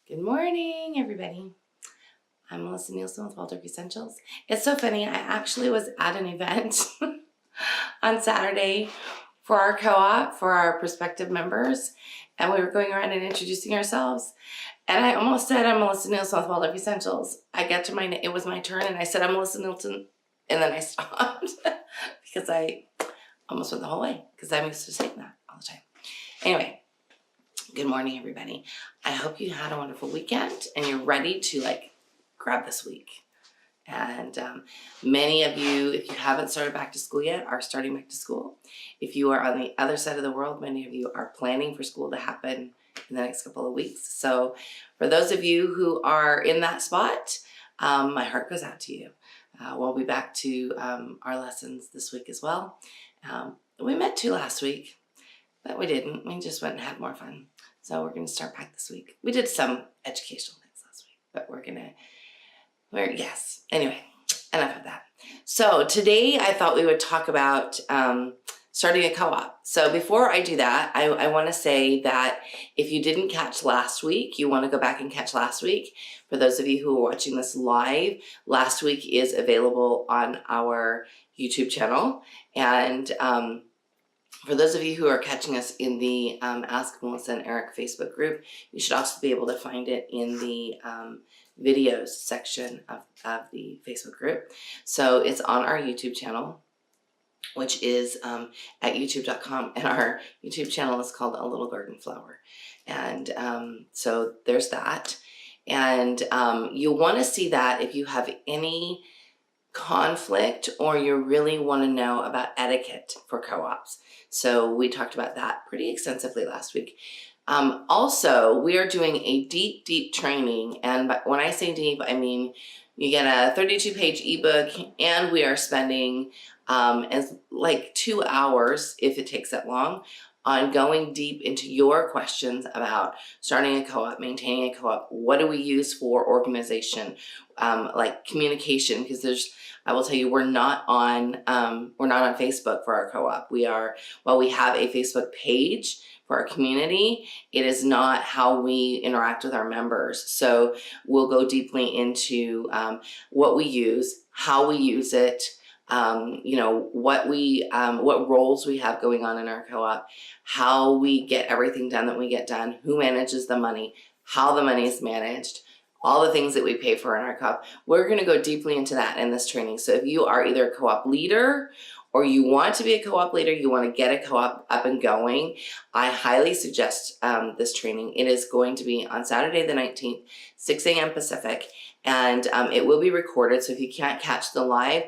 Good morning, everybody. I'm Melissa Nielsen with Waldorf Essentials. It's so funny, I actually was at an event on Saturday for our co-op, for our prospective members, and we were going around and introducing ourselves. And I almost said, I'm Melissa Nielsen with Waldorf Essentials. It was my turn, and I said, I'm Melissa Nielsen, and then I stopped because I almost went the whole way because I'm used to saying that all the time. Anyway, good morning, everybody. I hope you had a wonderful weekend and you're ready to grab this week. And many of you, if you haven't started back to school yet, are starting back to school. If you are on the other side of the world, many of you are planning for school to happen in the next couple of weeks. So for those of you who are in that spot, my heart goes out to you. We'll be back to our lessons this week as well. We met 2 last week, but we didn't. We just went and had more fun. So we're going to start back this week. We did some educational things last week, but yes. Anyway, enough of that. So today I thought we would talk about starting a co-op. So before I do that, I want to say that if you didn't catch last week, you want to go back and catch last week. For those of you who are watching this live, last week is available on our YouTube channel. And for those of you who are catching us in the Ask Melissa and Eric Facebook group, you should also be able to find it in the videos section of the Facebook group. So it's on our YouTube channel, which is at youtube.com, and our YouTube channel is called A Little Garden Flower. And so there's that. And you'll want to see that if you have any conflict or you really want to know about etiquette for co-ops. So we talked about that pretty extensively last week. Also, we are doing a deep training, and when I say deep, I mean you get a 32-page ebook, and we are spending 2 hours, if it takes that long, on going deep into your questions about starting a co-op, maintaining a co-op. What do we use for organization, like communication? Because I will tell you, we're not on Facebook for our co-op. We have a Facebook page for our community. It is not how we interact with our members. So we'll go deeply into what we use, how we use it, what roles we have going on in our co-op, how we get everything done that we get done, who manages the money, how the money is managed, all the things that we pay for in our co-op. We're going to go deeply into that in this training. So if you are either a co-op leader or you want to be a co-op leader, you want to get a co-op up and going, I highly suggest this training. It is going to be on Saturday the 19th, 6 a.m. Pacific, and it will be recorded. So if you can't catch the live,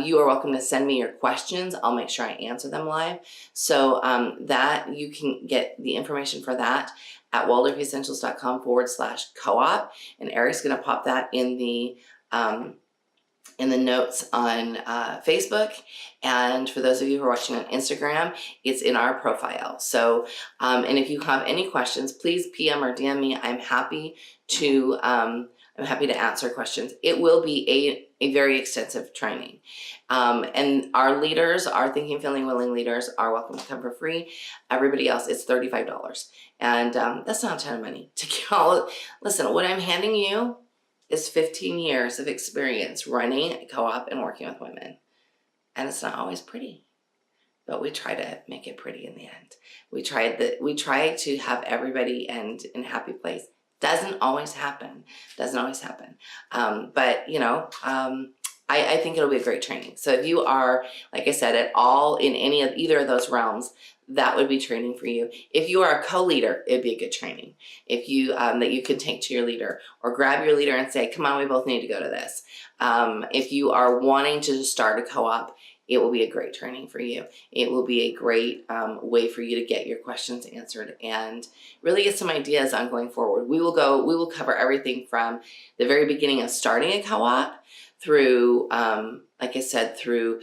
you are welcome to send me your questions. I'll make sure I answer them live. So that you can get the information for that at waldorfessentials.com/co-op, and Eric's going to pop that in the notes on Facebook. And for those of you who are watching on Instagram, it's in our profile. So, and if you have any questions, please PM or DM me. I'm happy to answer questions. It will be a very extensive training. And our leaders, our Thinking, Feeling, Willing leaders are welcome to come for free. Everybody else, it's $35. And that's not a ton of money to get all. Listen, what I'm handing you is 15 years of experience running a co-op and working with women. And it's not always pretty, but we try to make it pretty in the end. We try to have everybody end in a happy place. Doesn't always happen. But I think it'll be a great training. So if you are, like I said, at all in either of those realms, that would be training for you. If you are a co-leader, it'd be a good training. If you that you can take to your leader, or grab your leader and say, come on, we both need to go to this. If you are wanting to start a co-op, it will be a great training for you. It will be a great way for you to get your questions answered and really get some ideas on going forward. We will cover everything from the very beginning of starting a co-op through, like I said, through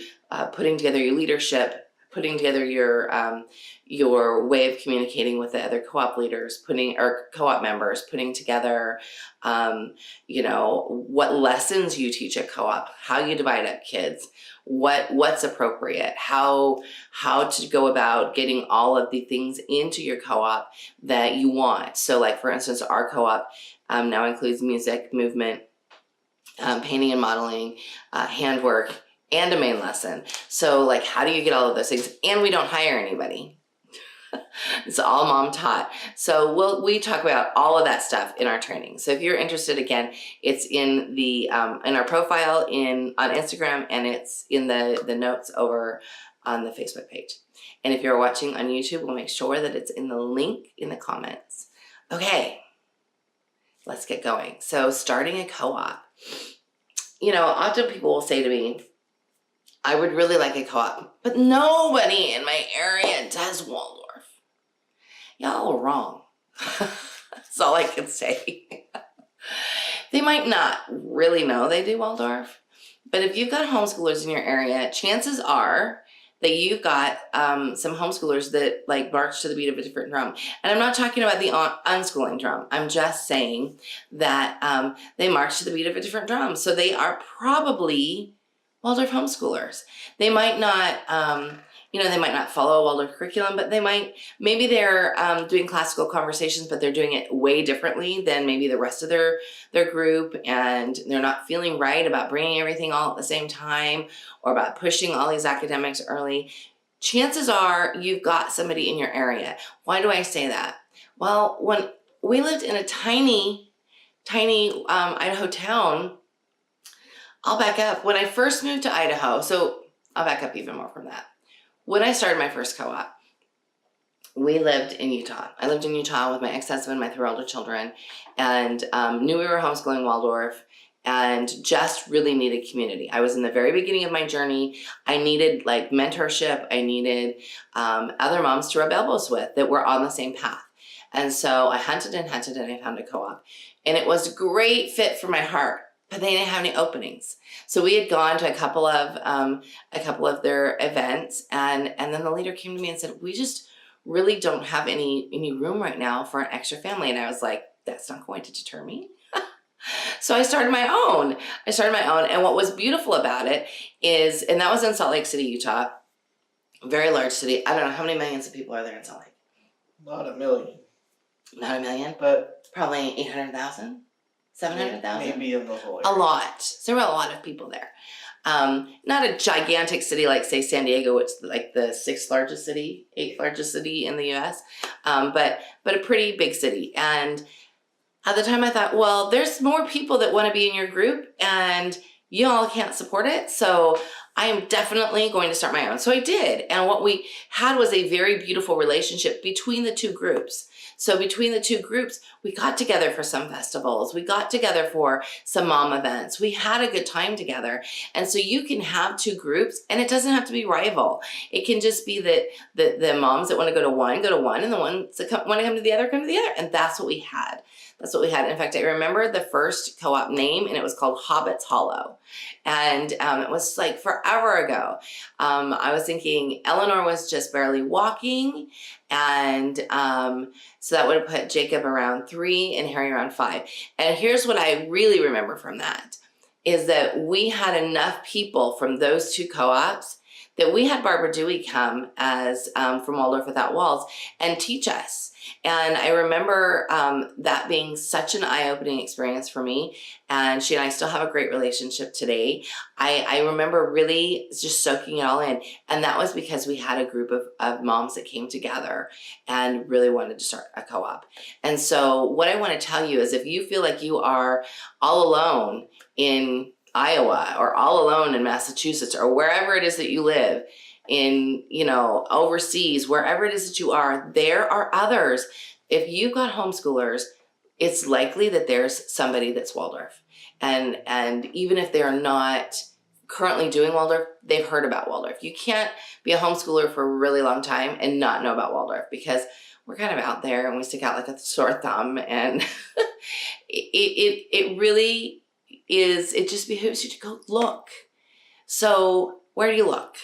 putting together your leadership, putting together your way of communicating with the other co-op leaders, or co-op members, putting together, what lessons you teach at co-op, how you divide up kids, what's appropriate, how to go about getting all of the things into your co-op that you want. So like, for instance, our co-op now includes music, movement, painting and modeling, handwork, and a main lesson. So like, how do you get all of those things? And we don't hire anybody. It's all mom taught. So we talk about all of that stuff in our training. So if you're interested, again, it's in the in our profile on Instagram, and it's in the notes over on the Facebook page. And if you're watching on YouTube, we'll make sure that it's in the link in the comments. Okay, let's get going. So starting a co-op. Often people will say to me, I would really like a co-op, but nobody in my area does Waldorf. Y'all are wrong. That's all I can say. They might not really know they do Waldorf, but if you've got homeschoolers in your area, chances are that you've got some homeschoolers that like march to the beat of a different drum. And I'm not talking about the unschooling drum. I'm just saying that they march to the beat of a different drum. So they are probably Waldorf homeschoolers. They might not, they might not follow a Waldorf curriculum, but maybe they're doing classical conversations, but they're doing it way differently than maybe the rest of their group, and they're not feeling right about bringing everything all at the same time or about pushing all these academics early. Chances are you've got somebody in your area. Why do I say that? Well, when we lived in a tiny Idaho town, I'll back up. When I first moved to Idaho, so I'll back up even more from that. When I started my first co-op, we lived in Utah. I lived in Utah with my ex-husband, my 3 older children, and knew we were homeschooling Waldorf and just really needed community. I was in the very beginning of my journey. I needed like mentorship. I needed other moms to rub elbows with that were on the same path. And so I hunted and hunted, and I found a co-op. And it was a great fit for my heart, but they didn't have any openings. So we had gone to a couple of their events, and then the leader came to me and said, we just really don't have any room right now for an extra family. And I was like, that's not going to deter me. So I started my own. And what was beautiful about it is, and that was in Salt Lake City, Utah, very large city. I don't know how many millions of people are there in Salt Lake. Not a million. Not a million, but probably 800,000. 700,000? Maybe in the whole area. A lot. So there were a lot of people there. Not a gigantic city like, say, San Diego, which is like the 8th largest city in the U.S., but a pretty big city. And at the time I thought, well, there's more people that want to be in your group, and you all can't support it, so I am definitely going to start my own. So I did. And what we had was a very beautiful relationship between the 2 groups. So between the 2 groups, we got together for some festivals. We got together for some mom events. We had a good time together. And so you can have 2 groups, and it doesn't have to be rival. It can just be that the moms that want to go to one, and the ones that want to come to the other, come to the other. And that's what we had. In fact, I remember the first co-op name, and it was called Hobbit's Hollow. And it was like forever ago. I was thinking Eleanor was just barely walking, and so that would have put Jacob around 3 and Harry around 5. And here's what I really remember from that, is that we had enough people from those 2 co-ops that we had Barbara Dewey come as from Waldorf Without Walls and teach us. And I remember that being such an eye-opening experience for me. And she and I still have a great relationship today. I remember really just soaking it all in. And that was because we had a group of moms that came together and really wanted to start a co-op. And so what I want to tell you is, if you feel like you are all alone in Iowa or all alone in Massachusetts or wherever it is that you live, in, overseas, wherever it is that you are, there are others. If you've got homeschoolers, it's likely that there's somebody that's Waldorf. And even if they're not currently doing Waldorf, they've heard about Waldorf. You can't be a homeschooler for a really long time and not know about Waldorf, because we're kind of out there and we stick out like a sore thumb, and it really is, it just behooves you to go look. So where do you look?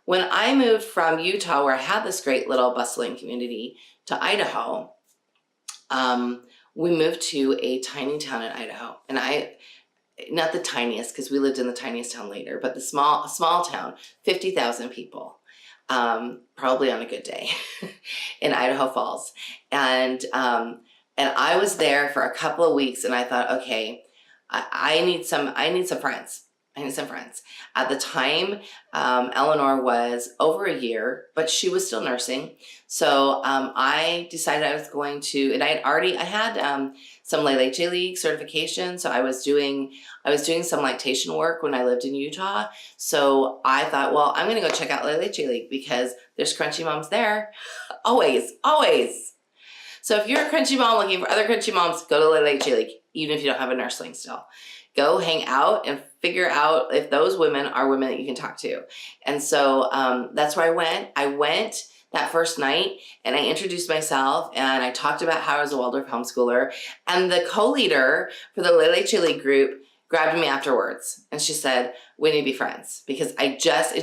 when I moved from Utah, where I had this great little bustling community, to Idaho, we moved to a tiny town in Idaho. And not the tiniest, because we lived in the tiniest town later, but the small town, 50,000 people, probably on a good day, in Idaho Falls. And I was there for a couple of weeks, and I thought, okay, I need some friends. I need some friends. At the time, Eleanor was over a year, but she was still nursing. So I decided I was going to, and I had some Leche League certification. So I was doing some lactation work when I lived in Utah. So I thought, well, I'm going to go check out Leche League because there's crunchy moms there. Always, always. So if you're a crunchy mom looking for other crunchy moms, go to Leche League, even if you don't have a nursling still. Go hang out and figure out if those women are women that you can talk to. And so that's where I went. I went that first night and I introduced myself and I talked about how I was a Waldorf homeschooler. And the co-leader for the Leche League group grabbed me afterwards and she said, we need to be friends, because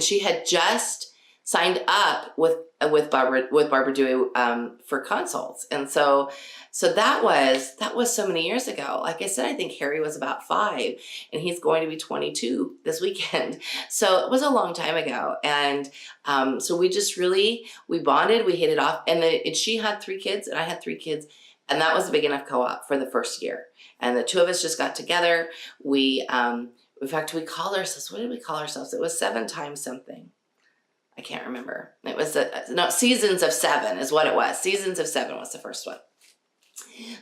she had just signed up with Barbara Dewey for consults. And so that was so many years ago. Like I said, I think Harry was about 5 and he's going to be 22 this weekend. So it was a long time ago. And so we bonded, we hit it off. And she had 3 kids and I had 3 kids. And that was a big enough co-op for the first year. And the 2 of us just got together. In fact, we called ourselves, what did we call ourselves? It was 7 times something. I can't remember. It was Seasons of 7 is what it was. Seasons of 7 was the first one.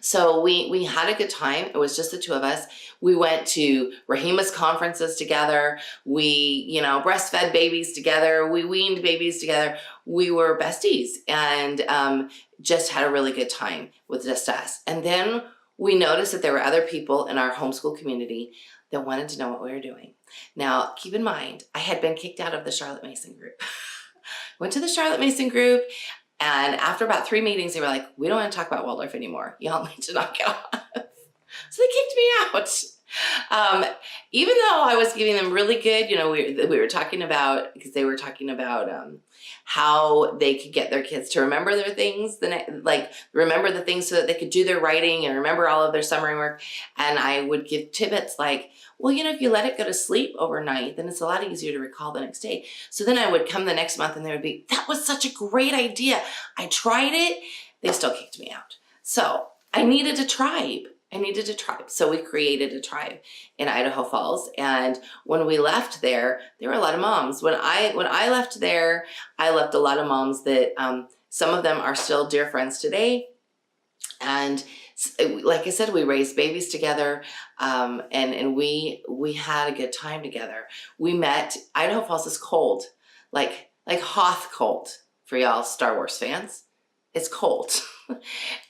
So we had a good time. It was just the 2 of us. We went to Rahima's conferences together. We, breastfed babies together. We weaned babies together. We were besties and just had a really good time with just us. And then we noticed that there were other people in our homeschool community that wanted to know what we were doing. Now, keep in mind, I had been kicked out of the Charlotte Mason group. Went to the Charlotte Mason group, and after about 3 meetings, they were like, we don't want to talk about Waldorf anymore. Y'all need to knock it off. So they kicked me out. Even though I was giving them really good, we were talking about, because they were talking about how they could get their kids to remember their things, remember the things so that they could do their writing and remember all of their summary work. And I would give tidbits like, well, if you let it go to sleep overnight, then it's a lot easier to recall the next day. So then I would come the next month and they would be, that was such a great idea. I tried it. They still kicked me out. So I needed a tribe. So we created a tribe in Idaho Falls. And when we left there were a lot of moms. When I left there, I left a lot of moms that some of them are still dear friends today. And like I said, we raised babies together, and we had a good time together. We met. Idaho Falls is cold, like Hoth cold for y'all Star Wars fans. It's cold.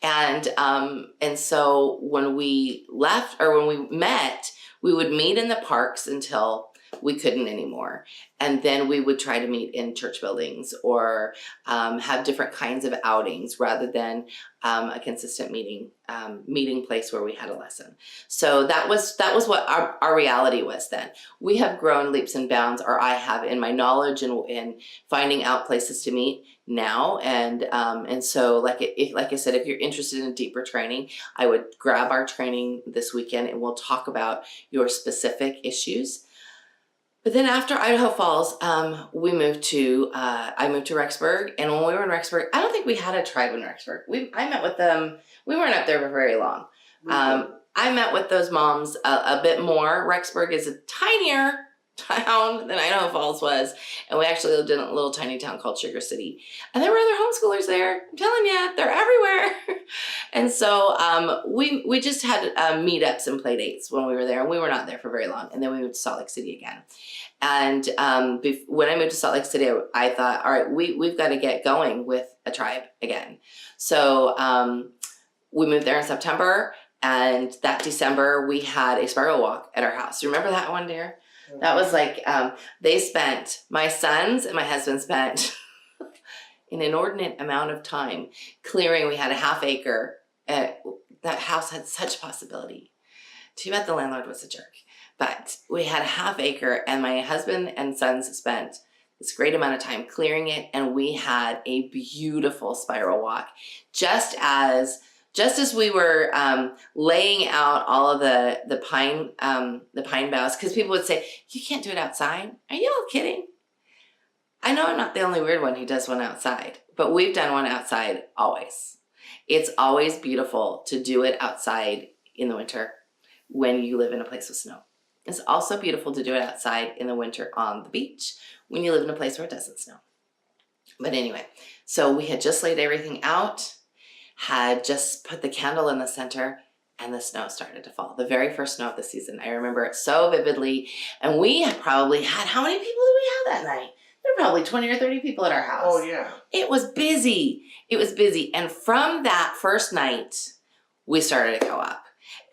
And so when we left, or when we met, we would meet in the parks until we couldn't anymore. And then we would try to meet in church buildings or have different kinds of outings rather than a consistent meeting place where we had a lesson. So that was what our reality was then. We have grown leaps and bounds, or I have, in my knowledge and finding out places to meet now. And so like I said, if you're interested in deeper training, I would grab our training this weekend and we'll talk about your specific issues. But then after Idaho Falls, I moved to Rexburg. And when we were in Rexburg, I don't think we had a tribe in Rexburg. I met with them. We weren't up there for very long. I met with those moms a bit more. Rexburg is a tinier town than Idaho Falls was. And we actually lived in a little tiny town called Sugar City. And there were other homeschoolers there. I'm telling you, they're everywhere. And so we just had meetups and play dates when we were there. And we were not there for very long. And then we moved to Salt Lake City again. And when I moved to Salt Lake City, I thought, all right, we've got to get going with a tribe again. So we moved there in September. And that December, we had a spiral walk at our house. Remember that one, dear? That was like, my sons and my husband spent an inordinate amount of time clearing. We had a half acre. That house had such possibility. Too bad the landlord was a jerk. But we had a half acre, and my husband and sons spent this great amount of time clearing it, and we had a beautiful spiral walk. Just as we were laying out all of the pine boughs, because people would say, "You can't do it outside." Are you all kidding? I know I'm not the only weird one who does one outside, but we've done one outside always. It's always beautiful to do it outside in the winter when you live in a place with snow. It's also beautiful to do it outside in the winter on the beach when you live in a place where it doesn't snow. But anyway, so we had just laid everything out, had just put the candle in the center, and the snow started to fall. The very first snow of the season. I remember it so vividly. And we probably had, how many people did we have that night? There were probably 20 or 30 people at our house. Oh, yeah. It was busy. It was busy. And from that first night, we started a co-op.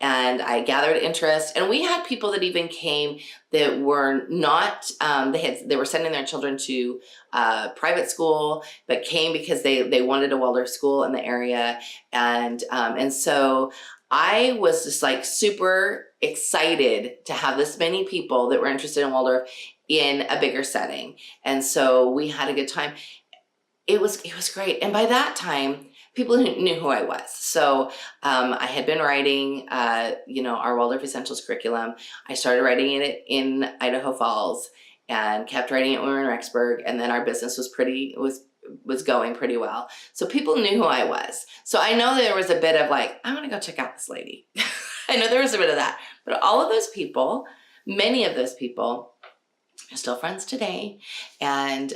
And I gathered interest, and we had people that even came that were not, they were sending their children to private school, but came because they wanted a Waldorf school in the area. And so I was just like super excited to have this many people that were interested in Waldorf in a bigger setting. And so we had a good time. It was great. And by that time, people knew who I was. So I had been writing, our Waldorf Essentials curriculum. I started writing it in Idaho Falls and kept writing it when we were in Rexburg. And then our business was going pretty well. So people knew who I was. So I know there was a bit of like, I want to go check out this lady. I know there was a bit of that. But all of those people, many of those people are still friends today. And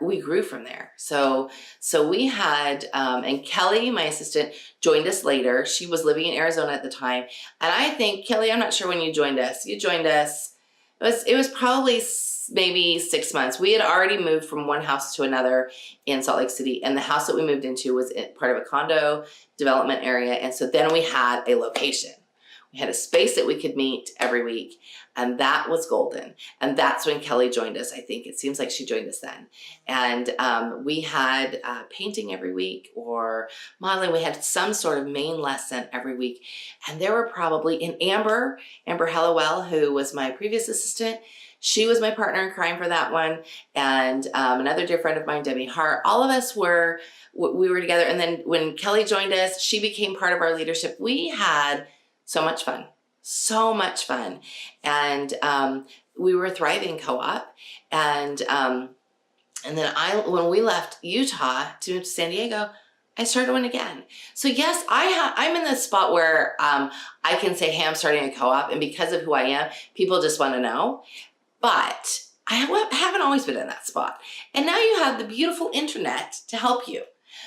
we grew from there. So we had, and Kelly, my assistant, joined us later. She was living in Arizona at the time. And I think, Kelly, I'm not sure when you joined us. You joined us, it was probably maybe 6 months. We had already moved from one house to another in Salt Lake City. And the house that we moved into was part of a condo development area. And so then we had a location. We had a space that we could meet every week, and that was golden. And that's when Kelly joined us, I think. It seems like she joined us then. And we had painting every week or modeling. We had some sort of main lesson every week. And there were probably, in Amber Hallowell, who was my previous assistant, she was my partner in crime for that one. And another dear friend of mine, Debbie Hart, all of us we were together. And then when Kelly joined us, she became part of our leadership. We had so much fun. And we were a thriving co-op. And then when we left Utah to move to San Diego, I started one again. So yes, I'm in this spot where I can say, hey, I'm starting a co-op. And because of who I am, people just want to know. But I haven't always been in that spot. And now you have the beautiful internet to help you.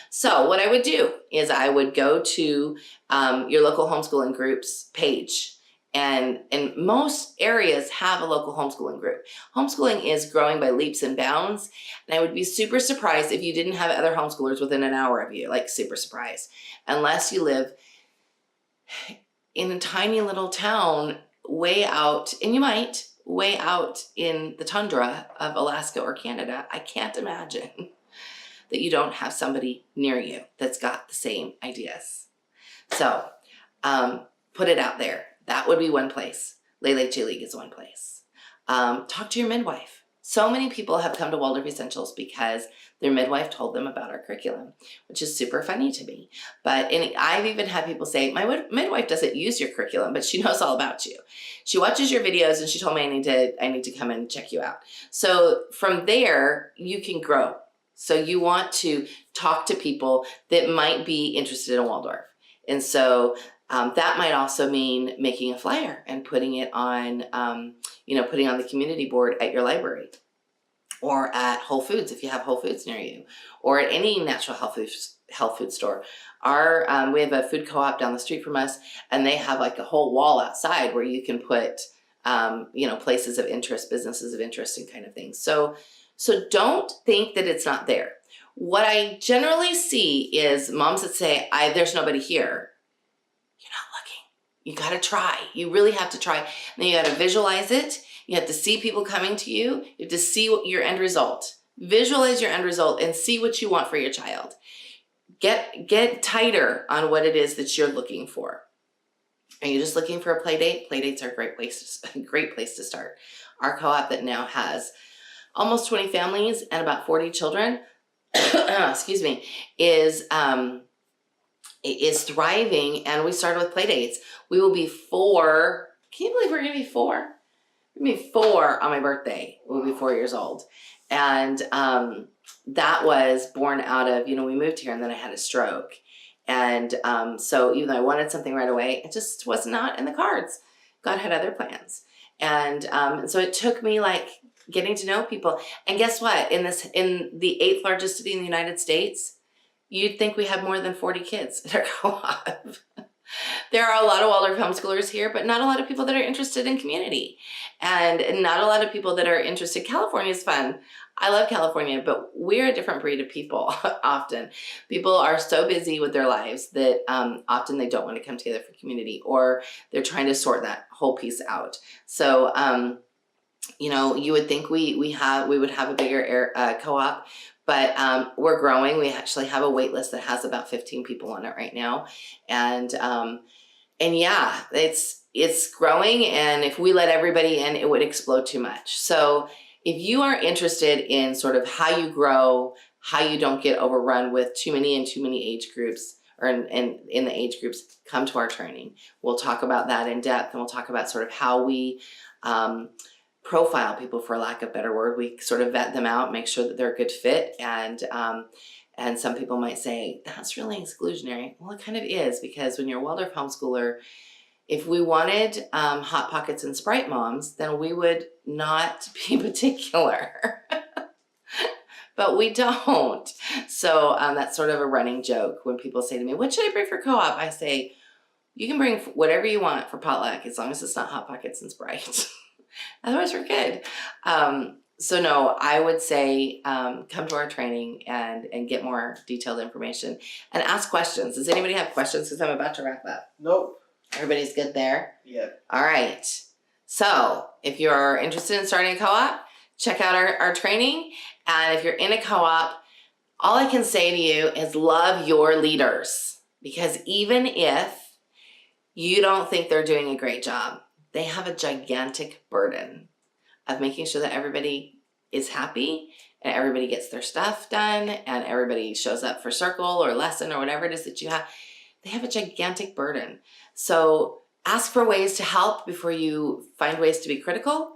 So what I would do is I would go to your local homeschooling group's page. And most areas have a local homeschooling group. Homeschooling is growing by leaps and bounds. And I would be super surprised if you didn't have other homeschoolers within an hour of you, like super surprised. Unless you live in a tiny little town way out, and you might, way out in the tundra of Alaska or Canada. I can't imagine that you don't have somebody near you that's got the same ideas. So put it out there. That would be one place. Lele J League is one place. Talk to your midwife. So many people have come to Waldorf Essentials because their midwife told them about our curriculum, which is super funny to me. But I've even had people say, my midwife doesn't use your curriculum, but she knows all about you. She watches your videos, and she told me I need to come and check you out. So from there, you can grow. So you want to talk to people that might be interested in Waldorf. And so that might also mean making a flyer and putting it on, putting on the community board at your library or at Whole Foods if you have Whole Foods near you, or at any natural health food store. We have a food co-op down the street from us, and they have like a whole wall outside where you can put, places of interest, businesses of interest, and kind of things. So don't think that it's not there. What I generally see is moms that say, there's nobody here. You're not looking. You got to try. You really have to try. And then you got to visualize it. You have to see people coming to you. You have to see your end result. Visualize your end result and see what you want for your child. Get tighter on what it is that you're looking for. Are you just looking for a play date? Play dates are a great place to start. Our co-op that now has almost 20 families and about 40 children, excuse me, is thriving, and we started with play dates. We will be 4. Can you believe we're gonna be 4? We're gonna be 4 on my birthday. We'll be 4 years old. And that was born out of, we moved here and then I had a stroke. And so even though I wanted something right away, it just was not in the cards. God had other plans. And so it took me like getting to know people. And guess what? In the 8th largest city in the United States, you'd think we have more than 40 kids in our co-op. There are a lot of Waldorf homeschoolers here, but not a lot of people that are interested in community. And not a lot of people that are interested. California is fun. I love California, but we're a different breed of people often. People are so busy with their lives that often they don't want to come together for community, or they're trying to sort that whole piece out. So, you would think we would have a bigger co-op, but we're growing. We actually have a wait list that has about 15 people on it right now. And yeah, it's growing. And if we let everybody in, it would explode too much. So if you are interested in sort of how you grow, how you don't get overrun with too many age groups, or in the age groups, come to our training. We'll talk about that in depth, and we'll talk about sort of how we profile people, for lack of a better word. We sort of vet them out, make sure that they're a good fit. And some people might say, that's really exclusionary. Well, it kind of is, because when you're a Waldorf homeschooler, if we wanted Hot Pockets and Sprite moms, then we would not be particular. But we don't. So that's sort of a running joke when people say to me, what should I bring for co-op? I say, you can bring whatever you want for potluck, as long as it's not Hot Pockets and Sprite. Otherwise, we're good. So no, I would say come to our training and get more detailed information and ask questions. Does anybody have questions? Because I'm about to wrap up. Nope. Everybody's good there? Yeah. All right. So if you're interested in starting a co-op, check out our training. And if you're in a co-op, all I can say to you is love your leaders. Because even if you don't think they're doing a great job, they have a gigantic burden of making sure that everybody is happy and everybody gets their stuff done and everybody shows up for circle or lesson or whatever it is that you have. They have a gigantic burden. So ask for ways to help before you find ways to be critical,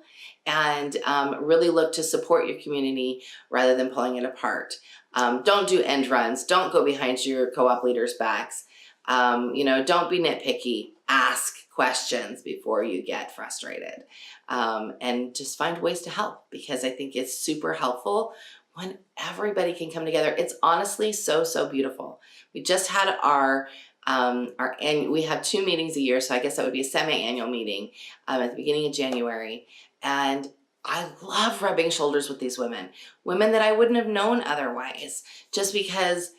and really look to support your community rather than pulling it apart. Don't do end runs. Don't go behind your co-op leaders' backs. Don't be nitpicky. Ask questions before you get frustrated, and just find ways to help, because I think it's super helpful when everybody can come together. It's honestly so beautiful. We just had and we have 2 meetings a year, so I guess that would be a semi-annual meeting at the beginning of January. And I love rubbing shoulders with these women that I wouldn't have known otherwise, just because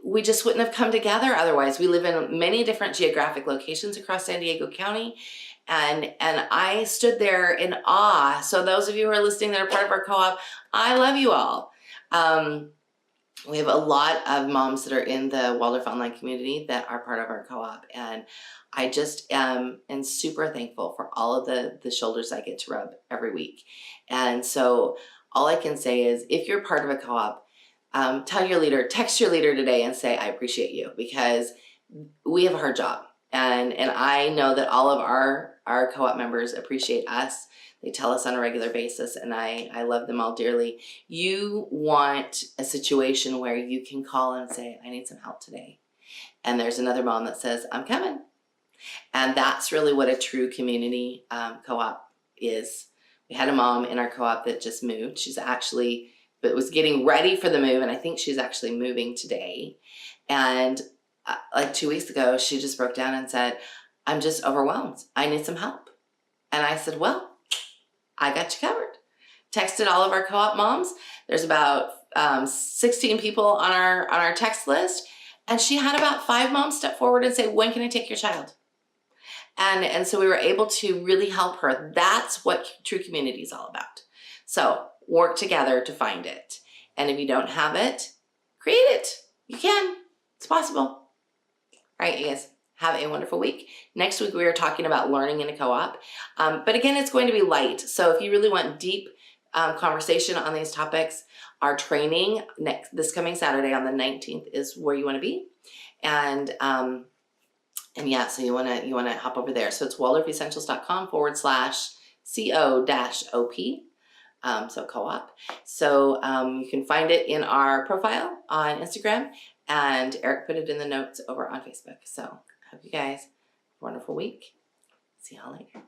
we just wouldn't have come together otherwise. We live in many different geographic locations across San Diego County, and I stood there in awe. So those of you who are listening that are part of our co-op, I love you all. We have a lot of moms that are in the Waldorf online community that are part of our co-op, and I just am super thankful for all of the shoulders I get to rub every week. And so all I can say is, if you're part of a co-op, tell your leader, text your leader today and say, I appreciate you, because we have a hard job. And I know that all of our co-op members appreciate us. They tell us on a regular basis, and I love them all dearly. You want a situation where you can call and say, I need some help today. And there's another mom that says, I'm coming. And that's really what a true community co-op is. We had a mom in our co-op that just moved. But was getting ready for the move, and I think she's actually moving today. And like 2 weeks ago, she just broke down and said, I'm just overwhelmed. I need some help. And I said, well, I got you covered. Texted all of our co-op moms. There's about 16 people on our text list, and she had about 5 moms step forward and say, when can I take your child? And so we were able to really help her. That's what true community is all about. So work together to find it. And if you don't have it, create it. You can. It's possible. All right, you guys. Have a wonderful week. Next week, we are talking about learning in a co-op. But again, it's going to be light. So if you really want deep conversation on these topics, our training this coming Saturday on the 19th is where you want to be. And yeah, so you want to hop over there. So it's waldorfessentials.com/co-op. So co-op. So you can find it in our profile on Instagram, and Eric put it in the notes over on Facebook. So I hope you guys have a wonderful week. See y'all later.